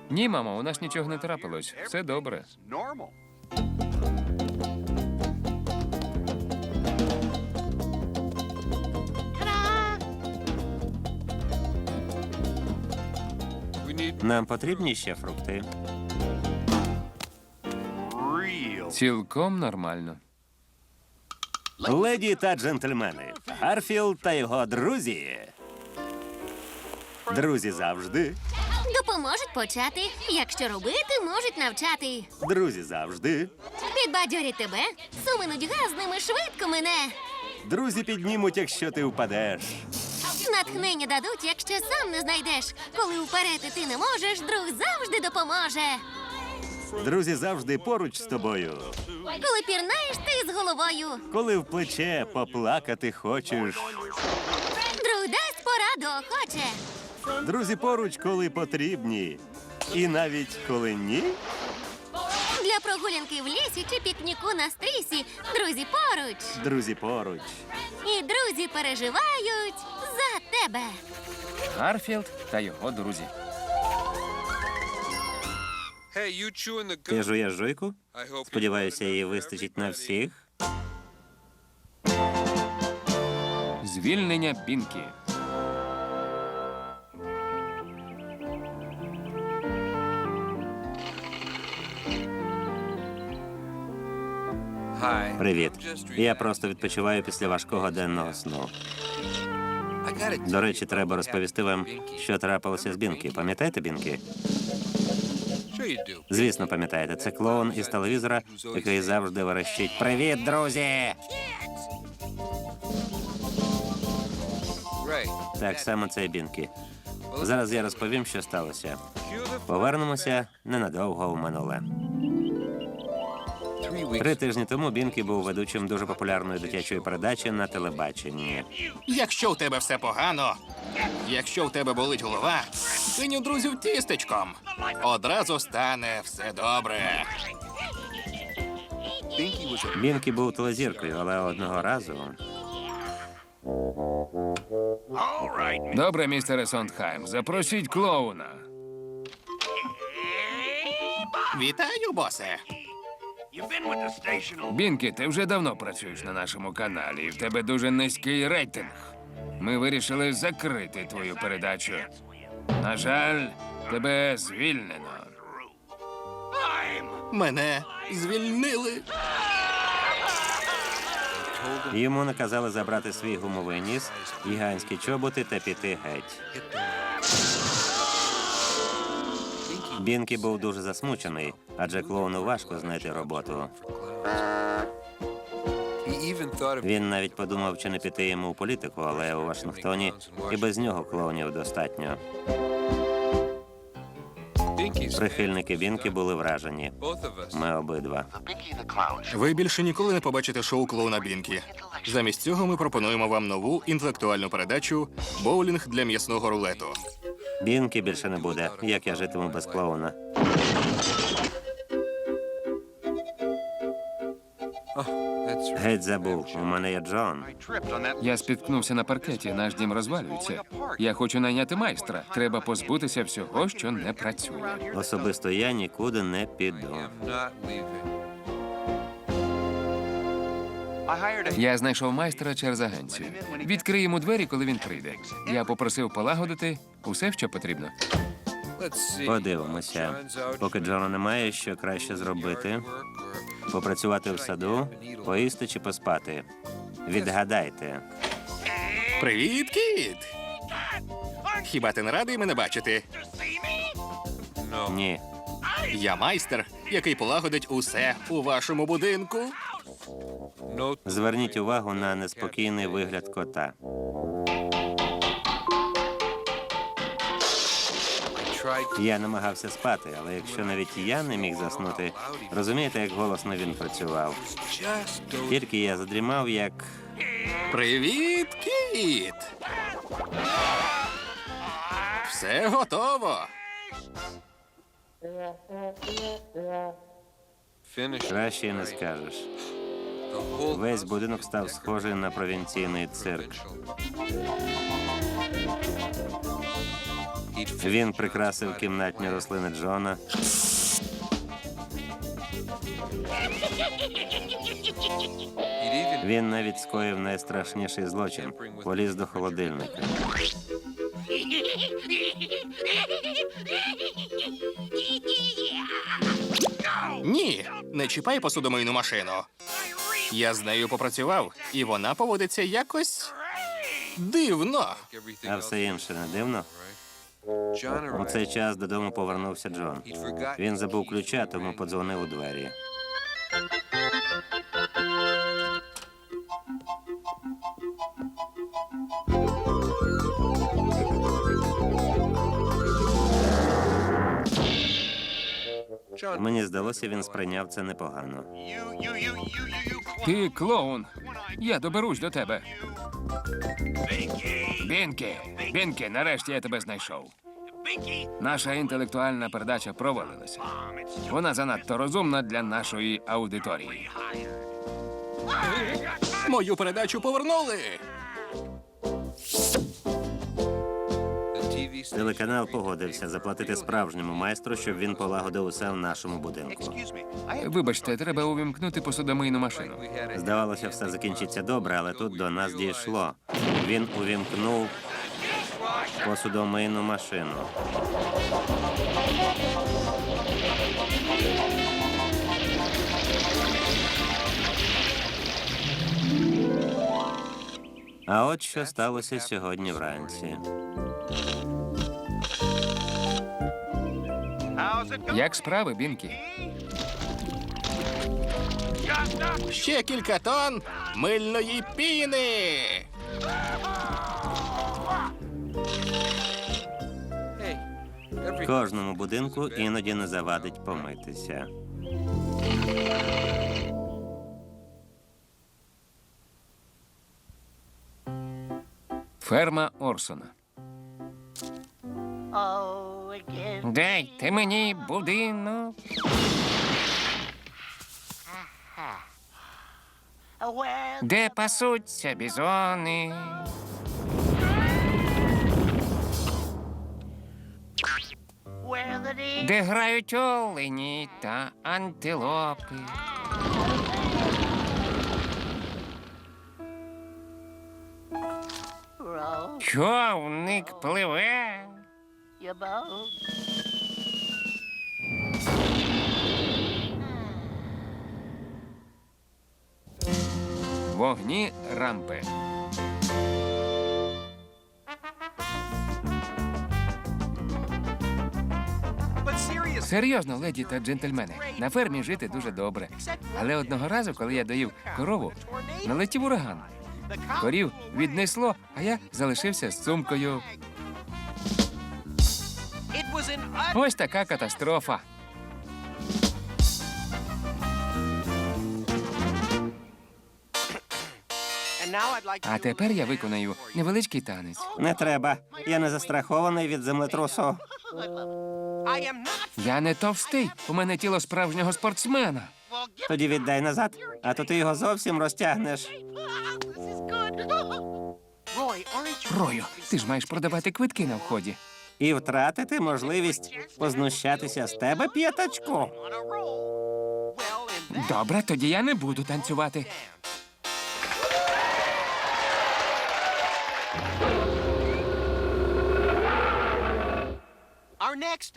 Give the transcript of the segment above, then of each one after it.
Ні, мамо, у нас нічого не трапилось. Все добре. Нам потрібні ще фрукти. Цілком нормально. Леді та джентльмени, Гарфілд та його друзі. Друзі завжди, Допоможуть почати. Якщо робити, можуть навчати. друзі завжди. Підбадьорять тебе. Суминуть газ з ними швидко мине. Друзі піднімуть, якщо ти впадеш. Натхнення дадуть, якщо сам не знайдеш. Коли вперед іти не можеш, друг завжди допоможе. Друзі завжди поруч з тобою. Коли пірнаєш, ти з головою. Коли в плече поплакати хочеш. Друг дасть пораду охоче. Друзі поруч, коли потрібні. І навіть коли ні. Для прогулянки в лісі чи пікніку на стрісі. Друзі поруч. Друзі поруч. І друзі переживають за тебе. Гарфілд та його друзі. Ти жуєш жуйку? Сподіваюся, її вистачить на всіх. Звільнення Пінкі. Привіт. Я просто відпочиваю після важкого денного сну. До речі, треба розповісти вам, що трапилося з Бінкі. Пам'ятаєте Бінкі? Звісно, пам'ятаєте. Це клоун із телевізора, який завжди верещить «Привіт, друзі!» Так само це і Бінкі. Зараз я розповім, що сталося. Повернемося ненадовго в минуле. 3 тижні тому Бінкі був ведучим дуже популярної дитячої передачі на телебаченні. Якщо у тебе все погано, якщо у тебе болить голова, кинь у друзів тістечком. Одразу стане все добре. Бінкі був телезіркою, але одного разу Добре, містере Сондхайм, запросіть клоуна. Вітаю, босе. Бінкі, ти вже давно працюєш на нашому каналі, і в тебе дуже низький рейтинг. Ми вирішили закрити твою передачу. На жаль, тебе звільнено. Мене звільнили. йому наказали забрати свій гумовий ніс, гігантські чоботи та піти геть. Бінкі був дуже засмучений, адже клоуну важко знайти роботу. Він навіть подумав, чи не піти йому в політику, але у Вашингтоні і без нього клоунів достатньо. Прихильники Бінкі були вражені. Ми обидва. Ви більше ніколи не побачите шоу клоуна Бінкі. Замість цього ми пропонуємо вам нову інтелектуальну передачу «Боулінг для м'ясного рулету». Бінкі більше не буде, як я житиму без клоуна. Геть забув, у мене є Джон. Я спіткнувся на паркеті, наш дім розвалюється. Я хочу найняти майстра. Треба позбутися всього, що не працює. Особисто я нікуди не піду. Я знайшов майстра через агенцію. Відкрий йому двері, коли він прийде. Я попросив полагодити усе, що потрібно. Подивимося. Поки Джона немає, що краще зробити. Попрацювати в саду, поїсти чи поспати. Відгадайте. Привіт, кіт! Хіба ти не радий мене бачити? Ні. Я майстер, який полагодить усе у вашому будинку. Зверніть увагу на неспокійний вигляд кота. Я намагався спати, але якщо навіть я не міг заснути, розумієте, як голосно він працював. Тільки я задрімав, як... Привіт, кіт! Все готово. Краще й не скажеш. Весь будинок став схожий на провінційний цирк. Він прикрасив кімнатні рослини Джона. Він навіть скоїв найстрашніший злочин. Поліз до холодильника. Ні, не чіпай посудомийну машину. Я з нею попрацював, і вона поводиться якось дивно. А все інше не дивно? У цей час додому повернувся Джон. Він забув ключа, тому подзвонив у двері. Мені здалося, він сприйняв це непогано. Ти клоун. Я доберусь до тебе. Бінкі, нарешті я тебе знайшов. Наша інтелектуальна передача провалилася. Вона занадто розумна для нашої аудиторії. Мою передачу повернули. Телеканал погодився заплатити справжньому майстру, щоб він полагодив усе в нашому будинку. Вибачте, треба увімкнути посудомийну машину. Здавалося, все закінчиться добре, але тут до нас дійшло. Він увімкнув посудомийну машину. А от що сталося сьогодні вранці. Як справи, Бінкі? Ще кілька тонн мильної піни. Кожному будинку іноді не завадить помитися. Ферма Орсона. Дайте мені будинок. Де пасуться бізони. Де грають олені та антилопи. Човник пливе. Вогні рампи. Серйозно, леді та джентльмени, на фермі жити дуже добре. Але одного разу, коли я доїв корову, налетів ураган. Корів віднесло, а я залишився з сумкою. Ось така катастрофа. А тепер я виконаю невеличкий танець. Не треба. Я не застрахований від землетрусу. Я не товстий, у мене тіло справжнього спортсмена. Тоді віддай назад, а то ти його зовсім розтягнеш. Рою, ти ж маєш продавати квитки на вході. І втратити можливість познущатися з тебе, п'ятачку. Добре, тоді я не буду танцювати.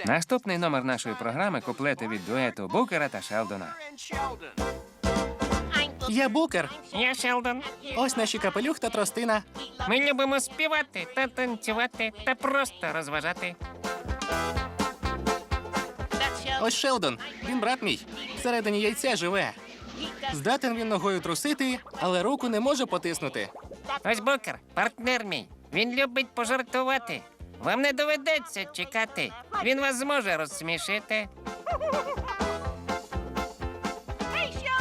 Наступний номер нашої програми – куплети від дуету Букера та Шелдона. Я Букер. Я Шелдон. Ось наші капелюх та тростина. Ми любимо співати та танцювати та просто розважати. Ось Шелдон. Він брат мій. Всередині яйця живе. Здатен він ногою трусити, але руку не може потиснути. Ось Букер, партнер мій. Він любить пожартувати. Вам не доведеться чекати. Він вас зможе розсмішити.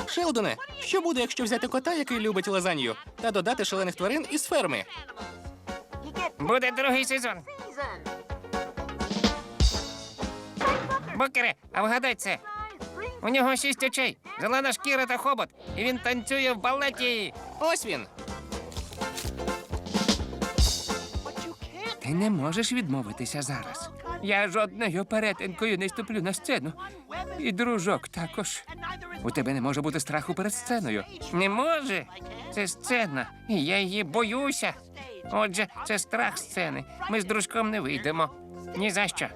Шелдоне, що буде, якщо взяти кота, який любить лазанью, та додати шалених тварин із ферми? Буде другий сезон. Букере, а вгадай це. У нього 6 очей, зелена шкіра та хобот, і він танцює в балеті. Ось він. Ти не можеш відмовитися зараз. Я жодною перетинкою не ступлю на сцену. І дружок також. У тебе не може бути страху перед сценою. Не може. Це сцена, і я її боюся. Отже, це страх сцени. Ми з дружком не вийдемо. Ні за що.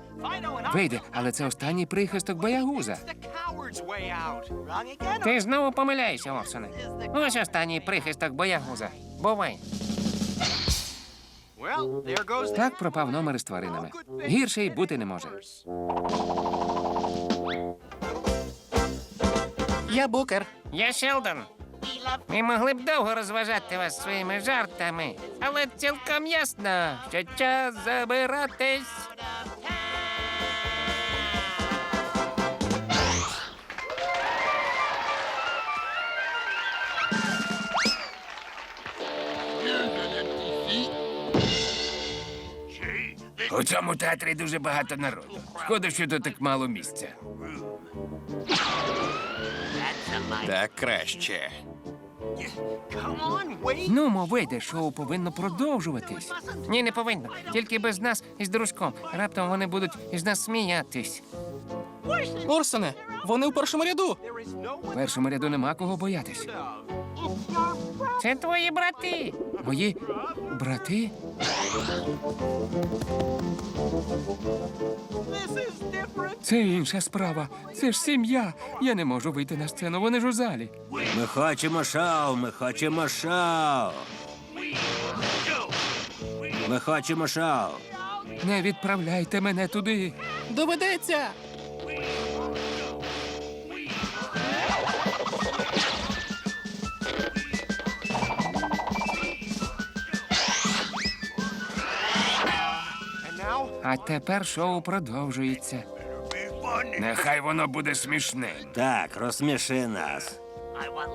Вийде, але це останній прихисток боягуза. Ти знову помиляєшся, Орсоне. Ось останній прихисток боягуза. Бувай. Так пропав номер із тваринами. Гірше й бути не може. Я Букер. Я Шелдон. Ми могли б довго розважати вас своїми жартами, але цілком ясно, що час забиратись. У цьому театрі дуже багато народу. Шкода, що тут так мало місця. Так краще. Ну, вийде, шоу повинно продовжуватись. Ні, не повинно. Тільки без нас із дружком. Раптом вони будуть із нас сміятись. Орсоне, вони у першому ряду. В першому ряду нема кого боятись. Це твої брати. Мої брати? Це інша справа. Це ж сім'я. Я не можу вийти на сцену, вони ж у залі. Ми хочемо шоу, ми хочемо шоу. Ми хочемо шоу. Не відправляйте мене туди. Доведеться. А тепер шоу продовжується. Нехай воно буде смішним. Так, розсміши нас.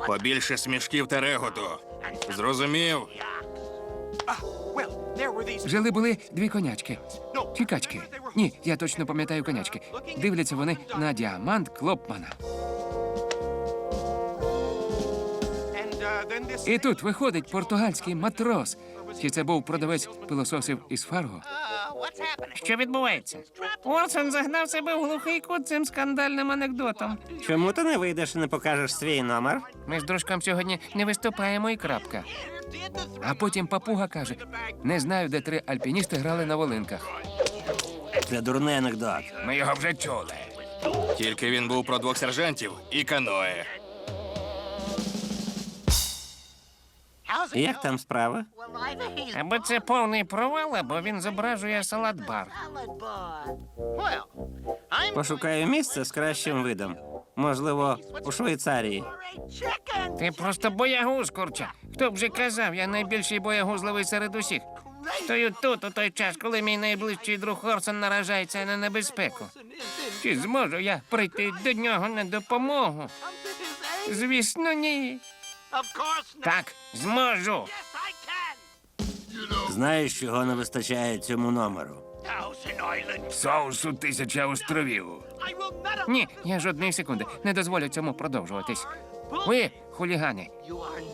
Побільше смішків та реготу. Зрозумів? Жили були дві конячки. Чи качки? Ні, я точно пам'ятаю конячки. Дивляться вони на діамант Клопмана. І тут виходить португальський матрос. Чи це був продавець пилососів із Фарго? Що відбувається? Орсон загнав себе в глухий кут цим скандальним анекдотом. Чому ти не вийдеш і не покажеш свій номер? Ми з дружком сьогодні не виступаємо і крапка. А потім папуга каже: не знаю, де три альпіністи грали на волинках. Це дурний анекдот. Ми його вже чули. Тільки він був про двох сержантів і каное. Як там справи? Або це повний провал, або він зображує салат-бар. Пошукаю місце з кращим видом. Можливо, у Швейцарії. Ти просто боягуз, курча. Хто б вже казав, я найбільший боягузливий серед усіх. Стою тут у той час, коли мій найближчий друг Орсон наражається на небезпеку. Чи зможу я прийти до нього на допомогу? Звісно, ні. Так, зможу. Знаєш, чого не вистачає цьому номеру? Соусу 1000 островів. Ні, я жодної секунди не дозволю цьому продовжуватись. Ви, хулігани,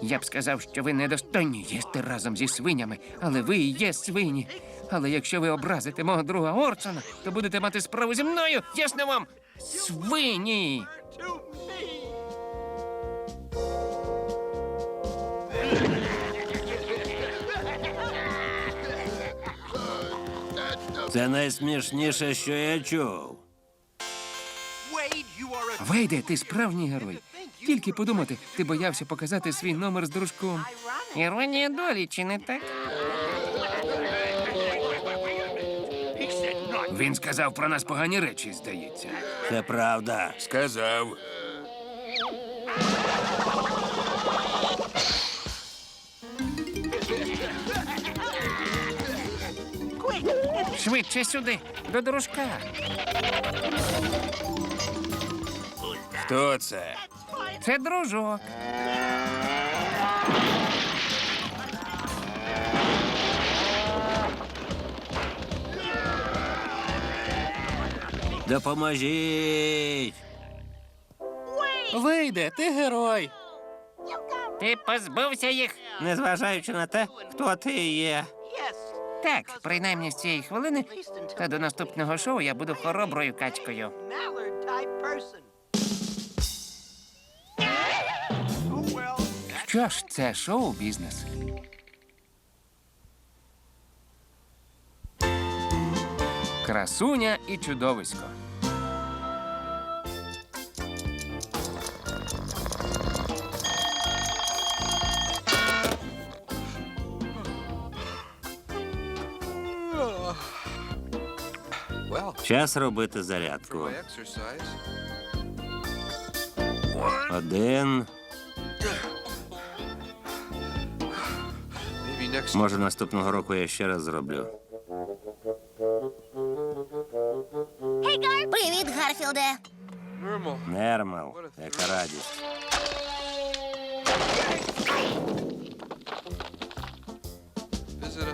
я б сказав, що ви недостойні їсти разом зі свинями, але ви і є свині. Але якщо ви образите мого друга Орсона, то будете мати справу зі мною, ясно вам? Свині! Це найсмішніше, що я чув. Вейде, ти справжній герой. Тільки подумати, ти боявся показати свій номер з дружком. Іронія долі, чи не так? Він сказав про нас погані речі, здається. Це правда. Сказав. Швидше сюди, до дружка. Хто це? Це дружок. Допоможіть! Вийде, ти герой. Ти позбувся їх. Незважаючи на те, хто ти є. Так, принаймні з цієї хвилини та до наступного шоу я буду хороброю качкою. Що ж, це шоу-бізнес. Красуня і чудовисько. Час робити зарядку. 1. Може, наступного року я ще раз зроблю. Привіт, Гарфілде. Нормал, яка радість.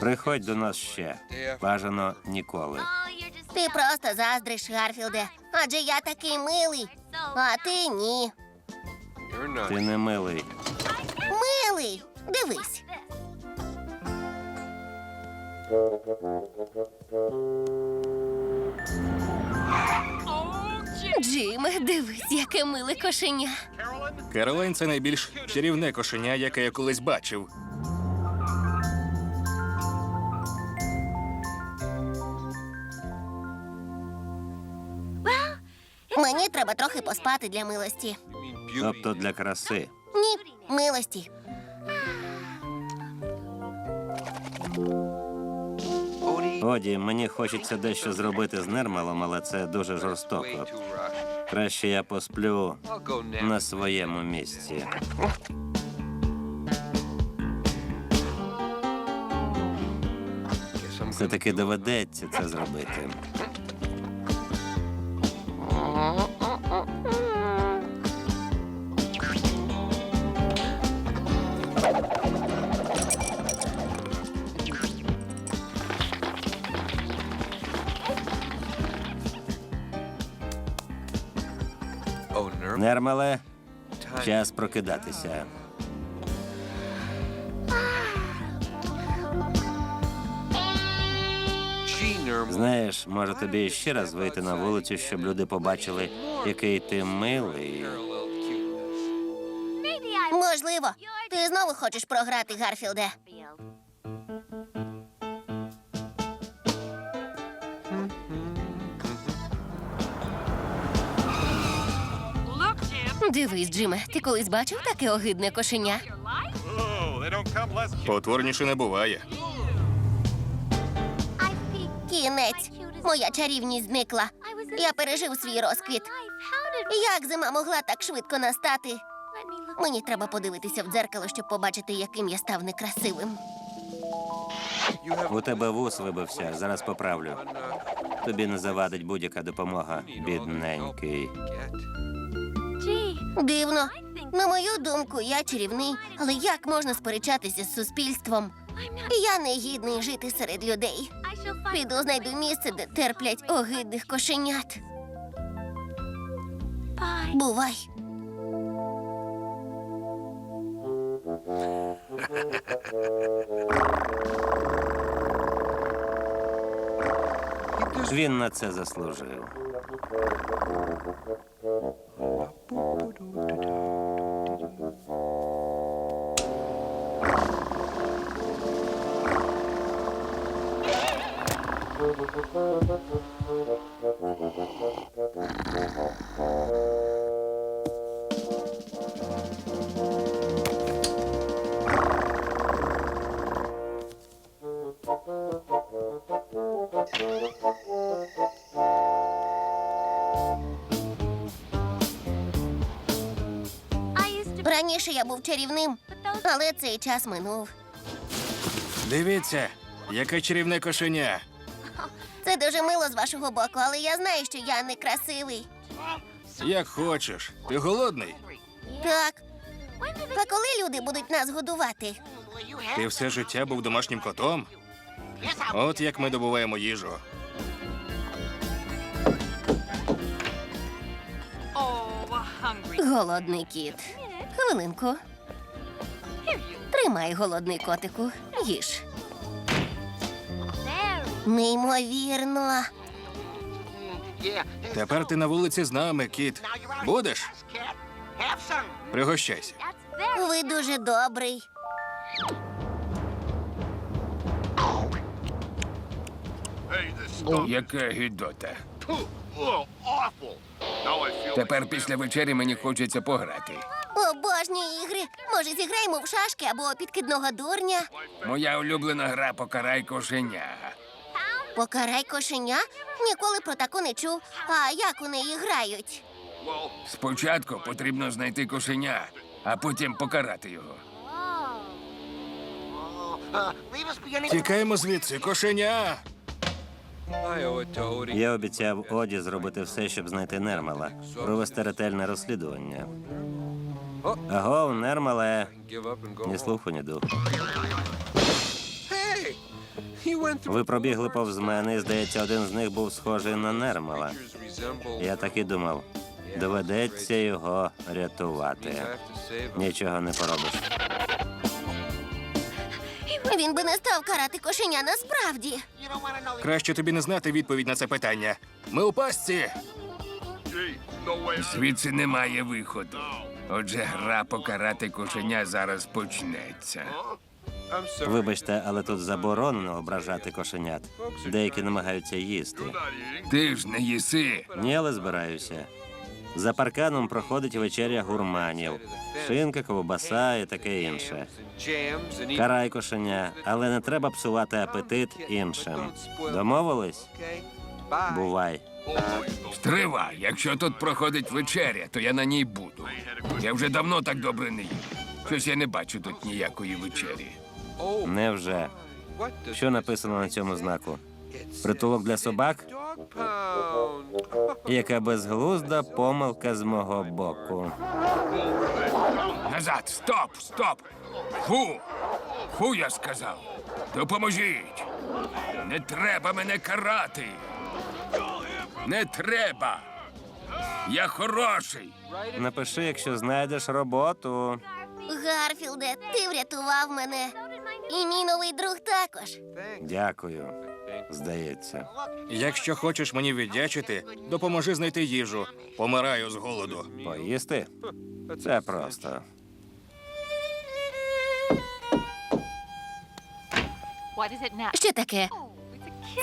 Приходь до нас ще. Бажано ніколи. Ти просто заздриш, Гарфілде. Адже я такий милий, а ти ні. Ти не милий. Милий! Дивись. Джиме, дивись, яке миле кошеня. Керолайн – це найбільш чарівне кошеня, яке я колись бачив. Мені треба трохи поспати для милості. Тобто для краси. Ні, милості. Оді, мені хочеться дещо зробити з Нермалом, але це дуже жорстоко. Краще я посплю на своєму місці. Все-таки доведеться це зробити. Нермале, час прокидатися. Знаєш, може тобі ще раз вийти на вулицю, щоб люди побачили, який ти милий. Можливо. Ти знову хочеш програти, Гарфілде. Дивись, Джиме, ти колись бачив таке огидне кошеня? Потворніше не буває. Кінець. Моя чарівність зникла. Я пережив свій розквіт. Як зима могла так швидко настати? Мені треба подивитися в дзеркало, щоб побачити, яким я став некрасивим. У тебе вус вибився, зараз поправлю. Тобі не завадить будь-яка допомога, бідненький. Дивно. На мою думку, я чарівний, але як можна сперечатися з суспільством? Я не гідний жити серед людей. Піду знайду місце, де терплять огидних кошенят. Бувай. Він на це заслужив. Раніше я був чарівним, але цей час минув. Дивіться, яке чарівне кошеня. Це дуже мило з вашого боку, але я знаю, що я некрасивий. Як хочеш. Ти голодний? Так. А коли люди будуть нас годувати? Ти все життя був домашнім котом? От як ми добуваємо їжу. Голодний кіт. Хвилинку. Тримай, голодний котику. Їж. Неймовірно. Тепер ти на вулиці з нами, кіт. Будеш? Пригощайся. Ви дуже добрий. Яка гідота. Тепер після вечері мені хочеться пограти. Обожнюю ігри. Може, зіграємо в шашки або підкидного дурня? Моя улюблена гра «Покарай кошеня». Покарай кошеня? Ніколи про таку не чув. А як у неї грають? Спочатку потрібно знайти кошеня, а потім покарати його. Тікаємо звідси, кошеня. Я обіцяв Оді зробити все, щоб знайти Нермала, провести ретельне розслідування. Агов, Нермале. Ні слуху, ні духу. Ви пробігли повз мене, і, здається, один з них був схожий на Нермала. Я так і думав, доведеться його рятувати. Нічого не поробиш. Він би не став карати кошеня насправді. Краще тобі не знати відповідь на це питання. Ми у пастці. Звідси немає виходу. Отже, гра «Покарати кошеня» зараз почнеться. Вибачте, але тут заборонено ображати кошенят. Деякі намагаються їсти. Ти ж не їси. Ні, але збираюся. За парканом проходить вечеря гурманів. Шинка, ковбаса і таке інше. Карай кошеня, але не треба псувати апетит іншим. Домовились? Бувай. Стривай, якщо тут проходить вечеря, то я на ній буду. Я вже давно так добре не їв. Щось я не бачу тут ніякої вечері. Невже? Що написано на цьому знаку? Притулок для собак? Яка безглузда помилка з мого боку. Назад, стоп, стоп! Фу! Фу, я сказав! Допоможіть! Не треба мене карати! Не треба! Я хороший! Напиши, якщо знайдеш роботу. Гарфілде, ти врятував мене. І мій новий друг також. Дякую. Здається. Якщо хочеш мені віддячити, допоможи знайти їжу. Помираю з голоду. Поїсти? Це просто. Що таке?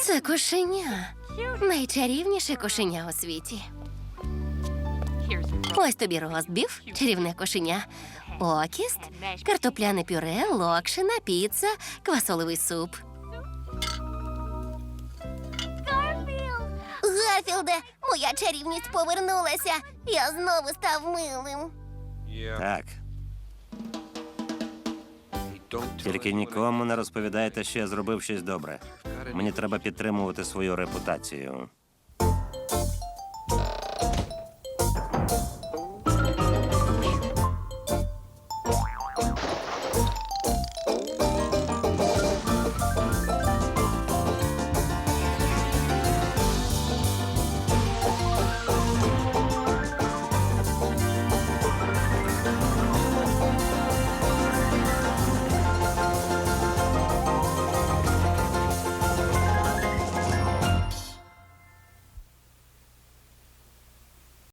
Це кошеня. Найчарівніше кошеня у світі. Ось тобі розбів, чарівне кошеня, окіст, картопляне пюре, локшина, піца, квасолевий суп. Гарфілде, моя чарівність повернулася. Я знову став милим. Так. Тільки нікому не розповідайте, що я зробив щось добре. Мені треба підтримувати свою репутацію.